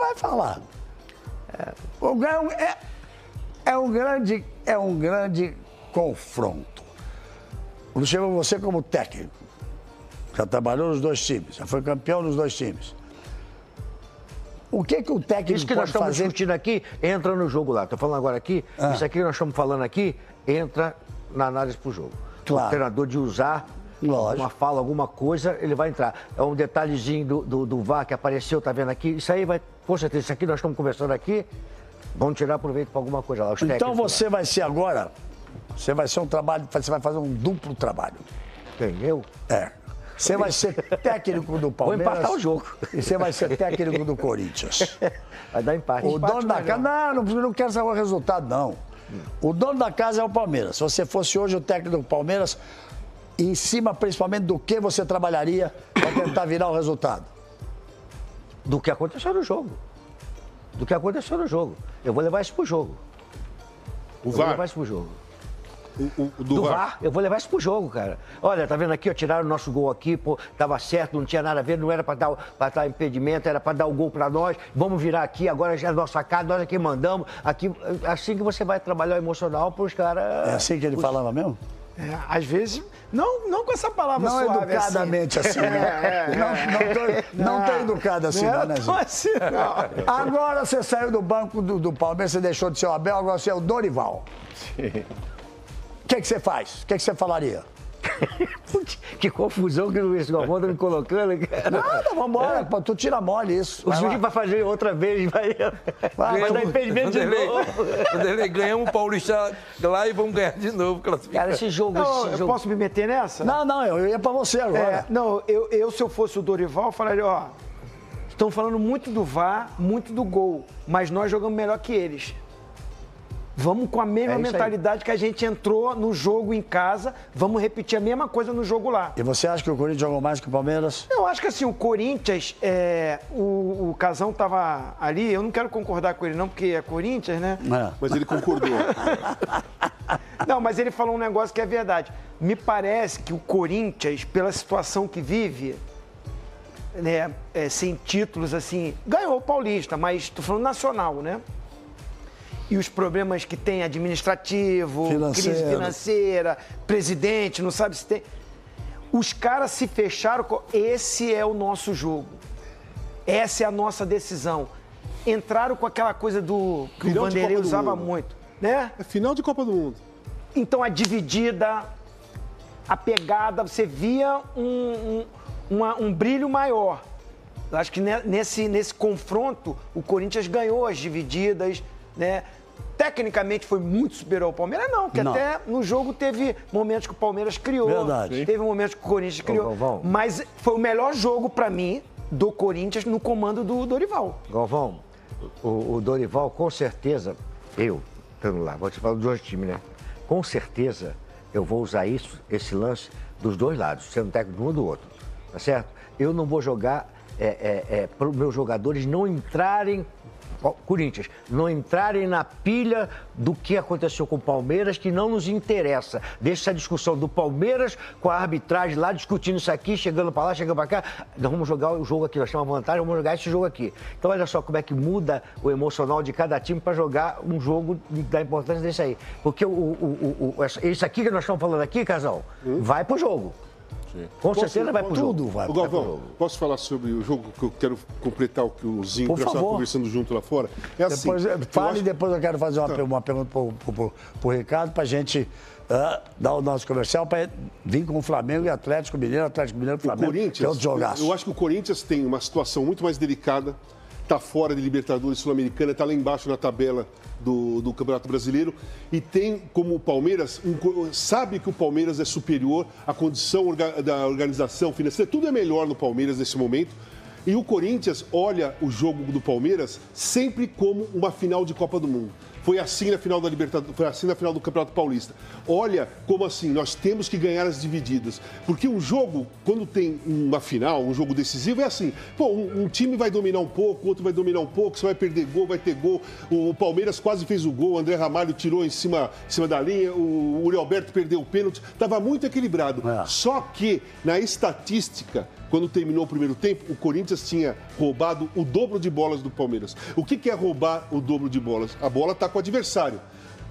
vai falar. É um grande confronto. Luciano, você como técnico, já trabalhou nos dois times, já foi campeão nos dois times. O que o técnico Isso que nós pode estamos fazer? discutindo aqui, entra no jogo lá. Estou falando agora aqui, isso aqui que nós estamos falando aqui, entra na análise para o jogo. Claro. O treinador de usar uma fala, alguma coisa, ele vai entrar. É um detalhezinho do VAR que apareceu, tá vendo aqui? Isso aí vai, com certeza, isso aqui nós estamos conversando aqui, vamos tirar proveito para alguma coisa lá. Os Então técnicos você lá. vai ser agora, você vai ser um trabalho, você vai fazer um duplo trabalho. Quem? Eu? É. Você vai ser técnico do Palmeiras. Vou empatar o jogo. E você vai ser técnico do Corinthians. Vai dar empate. O dono da casa. Não quero saber o resultado, não. O dono da casa é o Palmeiras. Se você fosse hoje o técnico do Palmeiras, em cima principalmente do que você trabalharia para tentar virar o resultado? Do que aconteceu no jogo. Do que aconteceu no jogo. Eu vou levar isso pro jogo. O Vou VAR. levar isso pro jogo. Do VAR. Eu vou levar isso pro jogo, cara. Olha, tá vendo aqui, ó, tiraram o nosso gol aqui, pô, tava certo, não tinha nada a ver, não era pra dar impedimento, era pra dar o gol pra nós. Vamos virar aqui, agora já é a nossa casa, nós aqui mandamos. Aqui, assim que você vai trabalhar o emocional pros caras. É assim que ele falava mesmo? Às vezes, não com essa palavra Não suave educadamente assim, né? Não tão educado assim, não, né, não assim, não. Agora você saiu do banco do Palmeiras, você deixou de ser o Abel, agora você é o Dorival. O que você faz? O que você falaria? Que confusão que esse Galvão tá me colocando, cara. Nada, vambora, pô, tu tira mole isso. O Júlio vai fazer outra vez, vai dar impedimento de novo. Vanderlei, ganhamos o Paulista lá e vamos ganhar de novo. Cara, esse jogo... Eu posso me meter nessa? Não, eu ia pra você agora. Se eu fosse o Dorival, eu falaria, ó, estão falando muito do VAR, muito do gol, mas nós jogamos melhor que eles. Vamos com a mesma mentalidade que a gente entrou no jogo em casa, vamos repetir a mesma coisa no jogo lá. E você acha que o Corinthians jogou mais que o Palmeiras? Eu acho que assim, o Corinthians, o Casão tava ali, eu não quero concordar com ele não, porque é Corinthians, né? Mas ele concordou. Não, mas ele falou um negócio que é verdade. Me parece que o Corinthians, pela situação que vive, né, sem títulos assim, ganhou o Paulista, mas tô falando nacional, né? E os problemas que tem administrativo, crise financeira, presidente, não sabe se tem. Os caras se fecharam, esse é o nosso jogo. Essa é a nossa decisão. Entraram com aquela coisa do que o Vanderlei usava muito, né? É final de Copa do Mundo. Então a dividida, a pegada, você via um brilho maior. Eu acho que nesse confronto o Corinthians ganhou as divididas, né? Tecnicamente foi muito superior ao Palmeiras, não, porque até no jogo teve momentos que o Palmeiras criou. Verdade. Teve momentos que o Corinthians criou. Galvão. Mas foi o melhor jogo pra mim do Corinthians no comando do Dorival. Galvão, o Dorival, com certeza, eu, estando lá, vou te falar dos dois times, né? Com certeza eu vou usar esse lance dos dois lados, sendo técnico de um ou do outro, tá certo? Eu não vou jogar para os meus jogadores não entrarem, Corinthians, não entrarem na pilha do que aconteceu com o Palmeiras, que não nos interessa. Deixa essa discussão do Palmeiras com a arbitragem lá, discutindo isso aqui, chegando para lá, chegando para cá. Nós vamos jogar o jogo aqui, nós temos uma vantagem, vamos jogar esse jogo aqui. Então, olha só como é que muda o emocional de cada time para jogar um jogo da importância desse aí. Porque isso aqui que nós estamos falando aqui, Casal, vai pro jogo. Sim. Com certeza vai pro jogo. Tudo vai Ô, Galvão, posso falar sobre o jogo que eu quero completar o que o Zinho Por estava favor. conversando junto lá fora? É assim. Depois, fale e depois eu quero fazer uma pergunta pro Ricardo pra gente dar o nosso comercial para vir com o Flamengo e Atlético Mineiro, Flamengo, que é outro jogaço. Eu acho que o Corinthians tem uma situação muito mais delicada, está fora de Libertadores Sul-Americana, está lá embaixo na tabela do Campeonato Brasileiro e tem como o Palmeiras, sabe que o Palmeiras é superior à condição da organização financeira, tudo é melhor no Palmeiras nesse momento. E o Corinthians olha o jogo do Palmeiras sempre como uma final de Copa do Mundo. Foi assim na final da Libertadores, foi assim na final do Campeonato Paulista. Olha como assim, nós temos que ganhar as divididas. Porque um jogo, quando tem uma final, um jogo decisivo, é assim. Pô, um time vai dominar um pouco, o outro vai dominar um pouco, você vai perder gol, vai ter gol. O Palmeiras quase fez o gol, o André Ramalho tirou em cima da linha, o Uri Alberto perdeu o pênalti. Estava muito equilibrado. Só que, na estatística, quando terminou o primeiro tempo, o Corinthians tinha roubado o dobro de bolas do Palmeiras. O que é roubar o dobro de bolas? A bola está com o adversário.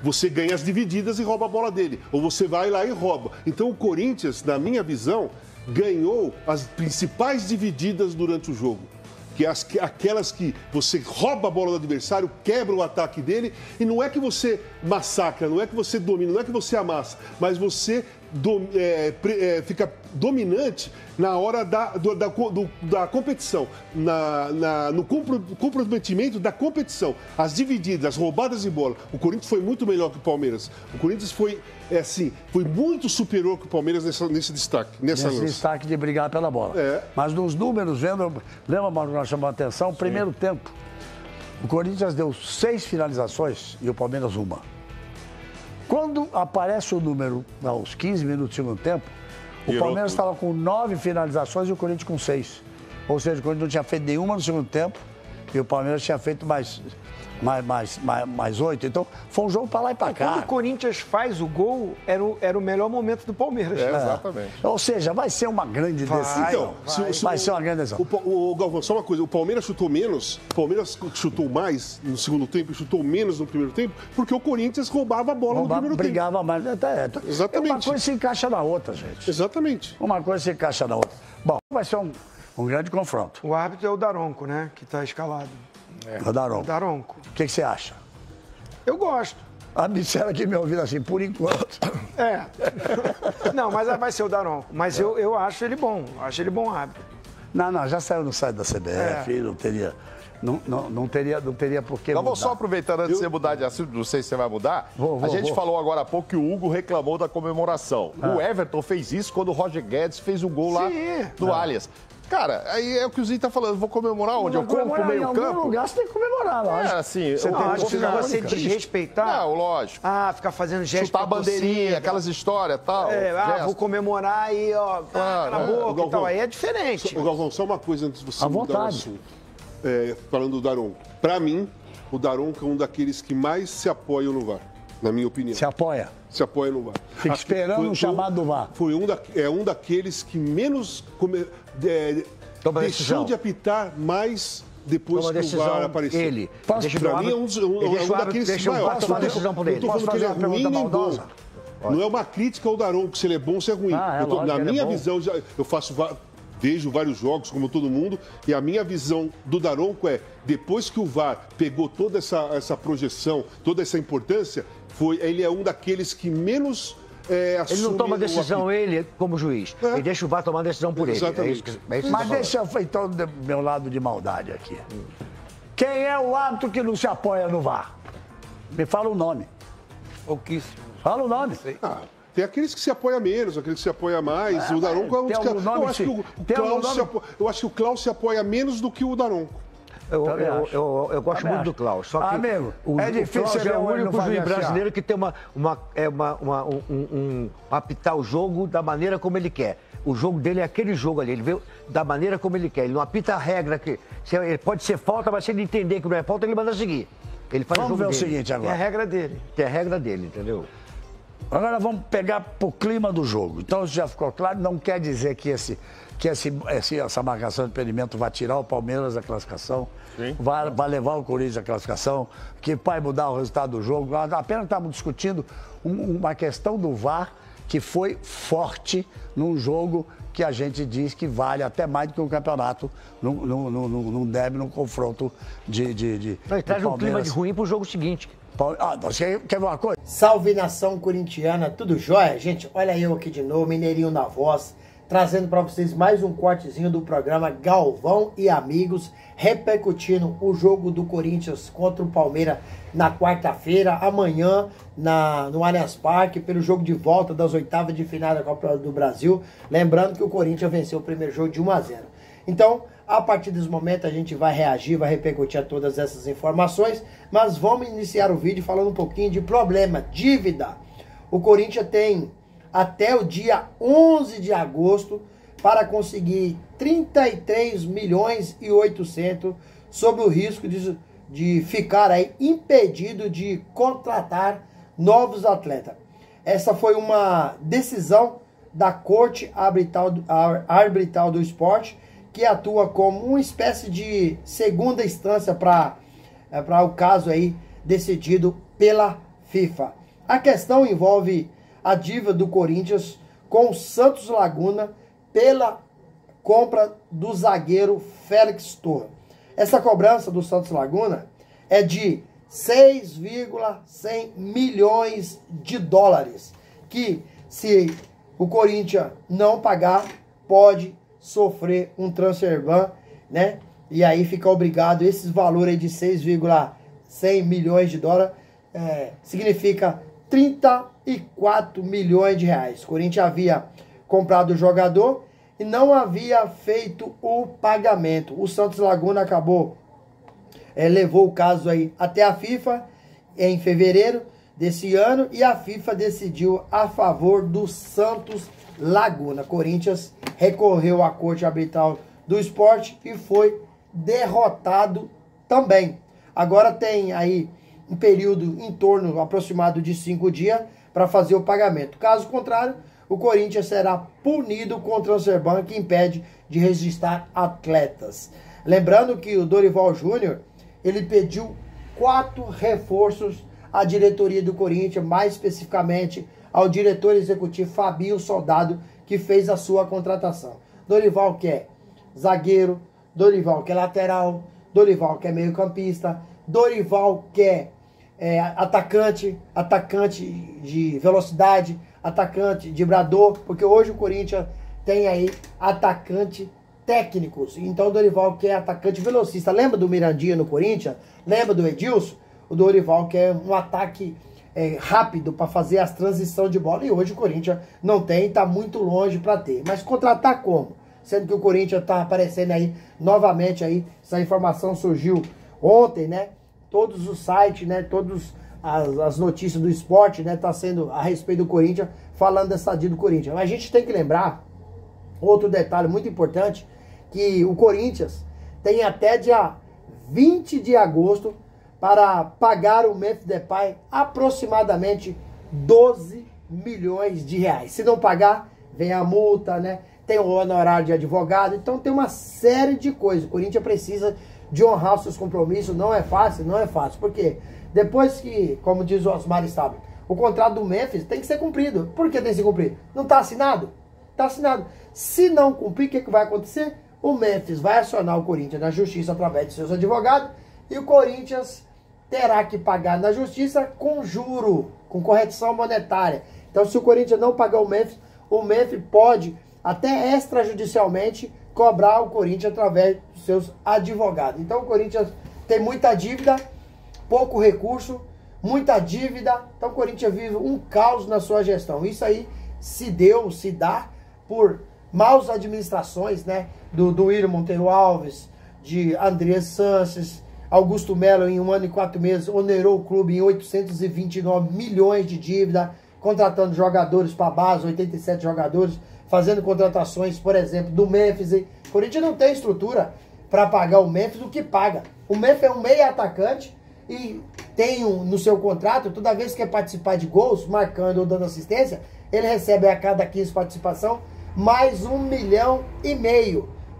Você ganha as divididas e rouba a bola dele. Ou você vai lá e rouba. Então o Corinthians, na minha visão, ganhou as principais divididas durante o jogo. Que é aquelas que você rouba a bola do adversário, quebra o ataque dele, e não é que você massacra, não é que você domina, não é que você amassa, mas você fica dominante na hora da competição, no comprometimento da competição. As divididas, as roubadas de bola. O Corinthians foi muito melhor que o Palmeiras. O Corinthians foi muito superior que o Palmeiras nesse destaque. Nesse destaque de brigar pela bola. Mas nos números, lembra, Mauro, que nós chamamos a atenção? Primeiro tempo, o Corinthians deu 6 finalizações e o Palmeiras 1. Quando aparece o número aos 15 minutos do segundo tempo, o Palmeiras estava com 9 finalizações e o Corinthians com 6. Ou seja, o Corinthians não tinha feito nenhuma no segundo tempo e o Palmeiras tinha feito mais 8. Então, foi um jogo para lá e para cá. Quando o Corinthians faz o gol, era o melhor momento do Palmeiras. Exatamente. Ou seja, vai ser uma grande decisão. Vai ser uma grande decisão. O Galvão, só uma coisa. O Palmeiras chutou menos, o Palmeiras chutou mais no segundo tempo e chutou menos no primeiro tempo, porque o Corinthians roubava a bola no primeiro brigava tempo. Mais. Exatamente. Uma coisa se encaixa na outra, gente. Exatamente. Uma coisa se encaixa na outra. Bom, vai ser um grande confronto. O árbitro é o Daronco, né? Que está escalado. O Daronco. Daronco. O que você acha? Eu gosto. A disseram aqui me ouvindo assim, por enquanto. Não, mas vai ser o Daronco. Mas eu acho ele bom. Acho ele bom árbitro. Não, já saiu no site da CBF, não teria... Não teria por que mudar. mudar. Só aproveitando antes de você mudar de assunto, não sei se você vai mudar. A gente falou agora há pouco que o Hugo reclamou da comemoração. O Everton fez isso quando o Roger Guedes fez o gol lá do Allianz. Cara, aí é o que o Zinho tá falando. Vou comemorar onde? Eu corro pro meio campo? Em algum lugar você tem que comemorar, lógico. Assim, você desrespeitar. Não, lógico. Ficar fazendo gesto. Chutar a bandeirinha, aquelas histórias e tal. Vou comemorar aí, ó, na boca e tal. Aí é diferente. O Galvão, só uma coisa antes de você mudar o assunto. Falando do Daronco. Pra mim, o Daronco é um daqueles que mais se apoiam no VAR, na minha opinião. Se apoia? Se apoia no VAR. Fica esperando o chamado do VAR. Foi um daqueles que menos deixou de apitar mais depois que o VAR apareceu. Ele. Pra mim é um daqueles que maiores. Eu estou falando que ele é ruim nem bom. Não é uma crítica ao Daronco, se ele é ou se é ruim. Na minha visão, eu vejo vários jogos, como todo mundo, e a minha visão do Daronco depois que o VAR pegou toda essa projeção, toda essa importância, ele é um daqueles que menos assume... Ele não toma decisão, ele, como juiz. Ele deixa o VAR tomar decisão por ele. Mas deixa eu então do meu lado de maldade aqui. Quem é o árbitro que não se apoia no VAR? Me fala o nome. Pouquíssimo. Fala o nome. Tem aqueles que se apoiam menos, aqueles que se apoiam mais. O Daronco é um dos caras. Eu acho que o Klaus se apoia menos do que o Daronco. Eu gosto muito do Klaus. Só que amigo, é difícil. É o único juiz brasileiro que tem apitar o jogo da maneira como ele quer. O jogo dele é aquele jogo ali, ele vê da maneira como ele quer. Ele não apita a regra que pode ser falta, mas se ele entender que não é falta, ele manda seguir. Ele faz Vamos ver o seguinte agora. Tem a regra dele. Tem a regra dele, entendeu? Agora vamos pegar pro clima do jogo. Então já ficou claro, não quer dizer que essa marcação de impedimento vai tirar o Palmeiras da classificação, vai levar o Corinthians à classificação, que vai mudar o resultado do jogo. Apenas estamos discutindo uma questão do VAR que foi forte num jogo que a gente diz que vale até mais do que um campeonato, num derby, num confronto de traz um clima de ruim pro jogo seguinte. Você quer ver uma coisa? Salve, nação corintiana, tudo jóia? Gente, olha eu aqui de novo, Mineirinho na voz, trazendo para vocês mais um cortezinho do programa Galvão e Amigos, repercutindo o jogo do Corinthians contra o Palmeiras na quarta-feira, amanhã no Allianz Parque, pelo jogo de volta das oitavas de final da Copa do Brasil. Lembrando que o Corinthians venceu o primeiro jogo de 1-0. Então, a partir desse momento a gente vai reagir, vai repercutir a todas essas informações, mas vamos iniciar o vídeo falando um pouquinho de problema, dívida. O Corinthians tem até o dia 11 de agosto para conseguir 33 milhões e 800 sob o risco de ficar aí impedido de contratar novos atletas. Essa foi uma decisão da Corte Arbitral do Esporte, que atua como uma espécie de segunda instância para o caso aí decidido pela FIFA. A questão envolve a dívida do Corinthians com o Santos Laguna pela compra do zagueiro Félix Torre. Essa cobrança do Santos Laguna é de 6,100 milhões de dólares, que se o Corinthians não pagar, pode sofrer um transfer ban, né? E aí fica obrigado, esses valores aí de 6,100 milhões de dólares, significa 34 milhões de reais. O Corinthians havia comprado o jogador e não havia feito o pagamento. O Santos Laguna levou o caso aí até a FIFA em fevereiro desse ano e a FIFA decidiu a favor do Santos Laguna. Corinthians recorreu à Corte Arbitral do Esporte e foi derrotado também. Agora tem aí um período em torno aproximado de 5 dias para fazer o pagamento. Caso contrário, o Corinthians será punido com o transfer ban que impede de registrar atletas. Lembrando que o Dorival Júnior, ele pediu 4 reforços à diretoria do Corinthians, mais especificamente ao diretor executivo Fabinho Soldado, que fez a sua contratação. Dorival quer zagueiro, Dorival quer lateral, Dorival quer meio campista, Dorival quer atacante de velocidade, atacante driblador, porque hoje o Corinthians tem aí atacante técnicos. Então o Dorival quer atacante velocista. Lembra do Mirandinha no Corinthians? Lembra do Edilson? O Dorival quer um ataque rápido para fazer as transições de bola. E hoje o Corinthians não tem, está muito longe para ter. Mas contratar como? Sendo que o Corinthians está aparecendo aí novamente aí. Essa informação surgiu ontem, né? Todos os sites, né? Todas as notícias do esporte, né? Tá sendo a respeito do Corinthians, falando dessa dívida do Corinthians. Mas a gente tem que lembrar outro detalhe muito importante, que o Corinthians tem até dia 20 de agosto para pagar o Memphis Depay aproximadamente 12 milhões de reais. Se não pagar, vem a multa, né? Tem o honorário de advogado, então tem uma série de coisas. O Corinthians precisa de honrar os seus compromissos, não é fácil, porque depois que, como diz o Osmar Stabile, o contrato do Memphis tem que ser cumprido. Por que tem que ser cumprido? Não está assinado? Está assinado. Se não cumprir, o que vai acontecer? O Memphis vai acionar o Corinthians na justiça através de seus advogados e o Corinthians terá que pagar na justiça com juro, com correção monetária. Então, se o Corinthians não pagar o Memphis pode, até extrajudicialmente, cobrar o Corinthians através dos seus advogados. Então, o Corinthians tem muita dívida, pouco recurso, muita dívida. Então, o Corinthians vive um caos na sua gestão. Isso aí se dá por maus administrações, né? Do William Monteiro Alves, de Andrés Sanches, Augusto Melo, em 1 ano e 4 meses, onerou o clube em 829 milhões de dívida, contratando jogadores para a base, 87 jogadores, fazendo contratações, por exemplo, do Memphis. O Corinthians não tem estrutura para pagar o Memphis o que paga. O Memphis é um meia atacante e tem no seu contrato, toda vez que quer participar de gols, marcando ou dando assistência, ele recebe a cada 15 participação mais 1,5 milhão,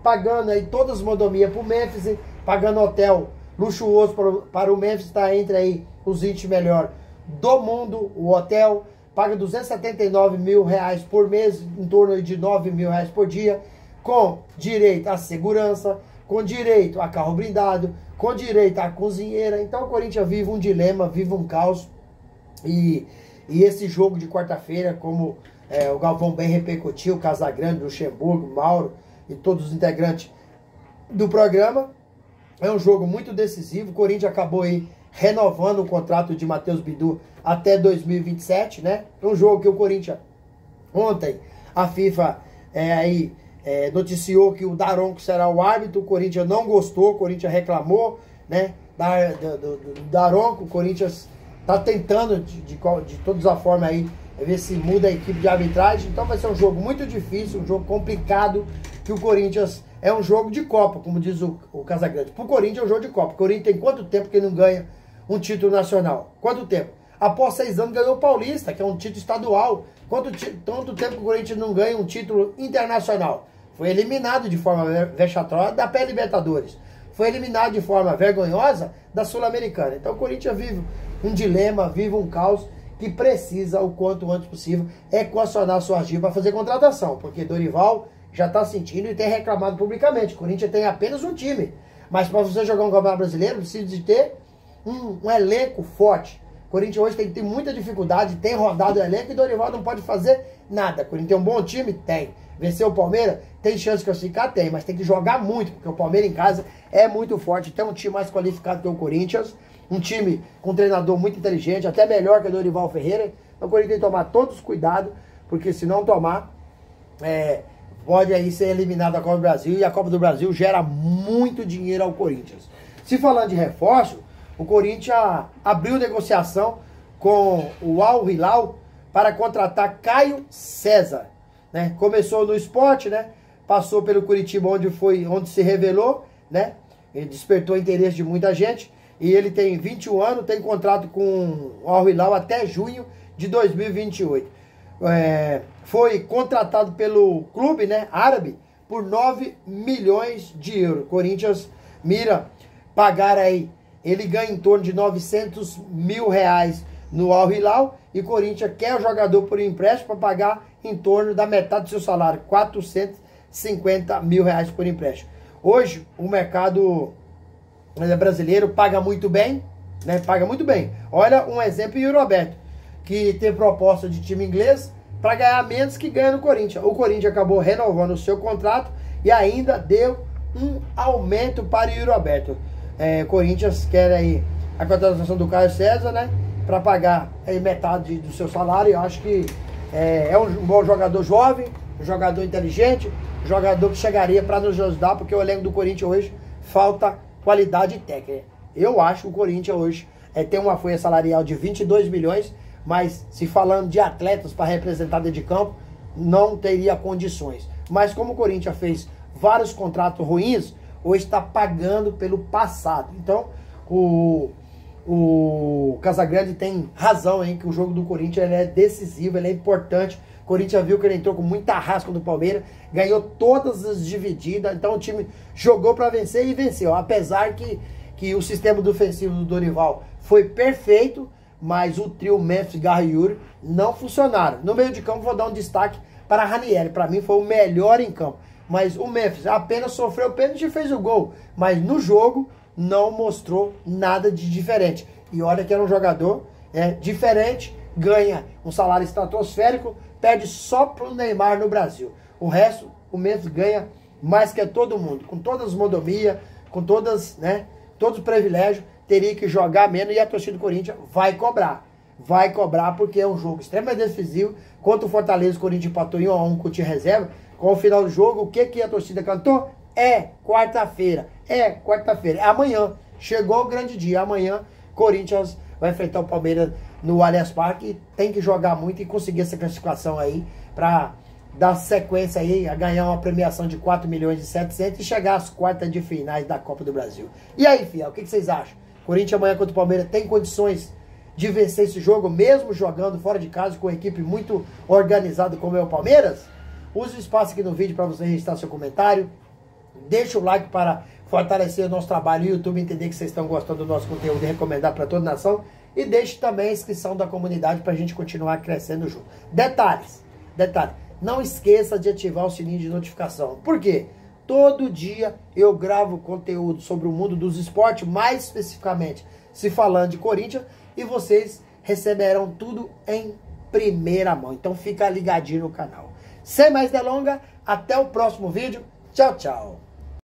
pagando aí todas as mordomias para o Memphis, pagando hotel luxuoso para o Memphis, está entre aí os 20 melhores do mundo, o hotel, paga 279 mil reais por mês, em torno de 9 mil reais por dia, com direito à segurança, com direito a carro blindado, com direito à cozinheira. Então o Corinthians vive um dilema, vive um caos, e esse jogo de quarta-feira, como o Galvão bem repercutiu, o Casagrande, Luxemburgo, Mauro e todos os integrantes do programa, é um jogo muito decisivo. O Corinthians acabou aí renovando o contrato de Matheus Bidu até 2027, né? É um jogo que o Corinthians, ontem, a FIFA noticiou que o Daronco será o árbitro. O Corinthians não gostou, o Corinthians reclamou, né? Do Daronco. O Corinthians está tentando de todas as formas aí ver se muda a equipe de arbitragem. Então vai ser um jogo muito difícil, um jogo complicado, que o Corinthians é um jogo de Copa, como diz o Casagrande. Para o Corinthians é um jogo de Copa. O Corinthians tem quanto tempo que não ganha um título nacional? Quanto tempo? Após 6 anos ganhou o Paulista, que é um título estadual. Quanto tempo que o Corinthians não ganha um título internacional? Foi eliminado de forma vexatória da pré-Libertadores. Foi eliminado de forma vergonhosa da Sul-Americana. Então o Corinthians vive um dilema, vive um caos que precisa, o quanto antes possível, equacionar suas dívidas para fazer contratação. Porque Dorival já está sentindo e tem reclamado publicamente. O Corinthians tem apenas um time. Mas para você jogar um campeonato brasileiro, precisa de ter um elenco forte. O Corinthians hoje tem muita dificuldade, tem rodado o elenco e Dorival não pode fazer nada. O Corinthians tem um bom time? Tem. Venceu o Palmeiras? Tem chance de classificar? Tem. Mas tem que jogar muito, porque o Palmeiras em casa é muito forte. Tem um time mais qualificado que o Corinthians. Um time com um treinador muito inteligente, até melhor que o Dorival Ferreira. Então o Corinthians tem que tomar todos os cuidados, porque se não tomar, pode aí ser eliminado da Copa do Brasil. E a Copa do Brasil gera muito dinheiro ao Corinthians. Se falando de reforço, o Corinthians abriu negociação com o Al Hilal para contratar Caio César. Né? Começou no Sport, né? Passou pelo Curitiba, onde se revelou, né? Ele despertou o interesse de muita gente. E ele tem 21 anos, tem contrato com o Al Hilal até junho de 2028. Foi contratado pelo clube, né, árabe por 9 milhões de euros. Corinthians mira pagar aí. Ele ganha em torno de 900 mil reais no Al Hilal. E Corinthians quer o jogador por empréstimo para pagar em torno da metade do seu salário. 450 mil reais por empréstimo. Hoje, o mercado brasileiro paga muito bem, né? Paga muito bem. Olha um exemplo, Yuri Alberto, que tem proposta de time inglês para ganhar menos que ganha no Corinthians. O Corinthians acabou renovando o seu contrato e ainda deu um aumento para o Yuri Alberto. Corinthians quer aí a contratação do Caio César, né? Para pagar aí metade do seu salário. Eu acho que é um bom jogador jovem, um jogador inteligente, um jogador que chegaria para nos ajudar, porque o elenco do Corinthians hoje falta qualidade técnica. Eu acho que o Corinthians hoje tem uma folha salarial de 22 milhões, mas se falando de atletas para representar dentro de campo, não teria condições. Mas como o Corinthians fez vários contratos ruins, hoje está pagando pelo passado. Então, o Casagrande tem razão, hein, que o jogo do Corinthians ele é decisivo, ele é importante. O Corinthians viu que ele entrou com muita rasca do Palmeiras, ganhou todas as divididas, então o time jogou para vencer e venceu. Apesar que o sistema defensivo do Dorival foi perfeito, mas o trio Memphis, Garra e Yuri não funcionaram. No meio de campo vou dar um destaque para Ranieri, para mim foi o melhor em campo. Mas o Memphis apenas sofreu pênalti e fez o gol, mas no jogo não mostrou nada de diferente. E olha que era um jogador diferente, ganha um salário estratosférico, perde só pro Neymar no Brasil. O resto, o Memphis ganha mais que todo mundo, com todas as modomias, com todos os privilégios, teria que jogar menos e a torcida do Corinthians vai cobrar. Vai cobrar porque é um jogo extremamente decisivo. Contra o Fortaleza, o Corinthians empatou em 1-1 com o time reserva. Com o final do jogo, o que a torcida cantou? Quarta-feira. Quarta-feira. Amanhã. Chegou o grande dia. Amanhã, Corinthians vai enfrentar o Palmeiras no Allianz Parque. Tem que jogar muito e conseguir essa classificação aí para dar sequência aí a ganhar uma premiação de 4 milhões e 700 e chegar às quartas de finais da Copa do Brasil. E aí, fiel, o que vocês acham? Corinthians amanhã contra o Palmeiras tem condições de vencer esse jogo, mesmo jogando fora de casa com uma equipe muito organizada como é o Palmeiras? Use o espaço aqui no vídeo para você registrar seu comentário. Deixa o like para fortalecer o nosso trabalho e o YouTube entender que vocês estão gostando do nosso conteúdo e recomendar para toda a nação. E deixe também a inscrição da comunidade para a gente continuar crescendo junto. Detalhe, não esqueça de ativar o sininho de notificação. Por quê? Todo dia eu gravo conteúdo sobre o mundo dos esportes, mais especificamente se falando de Corinthians, e vocês receberão tudo em primeira mão. Então fica ligadinho no canal. Sem mais delongas, até o próximo vídeo. Tchau, tchau.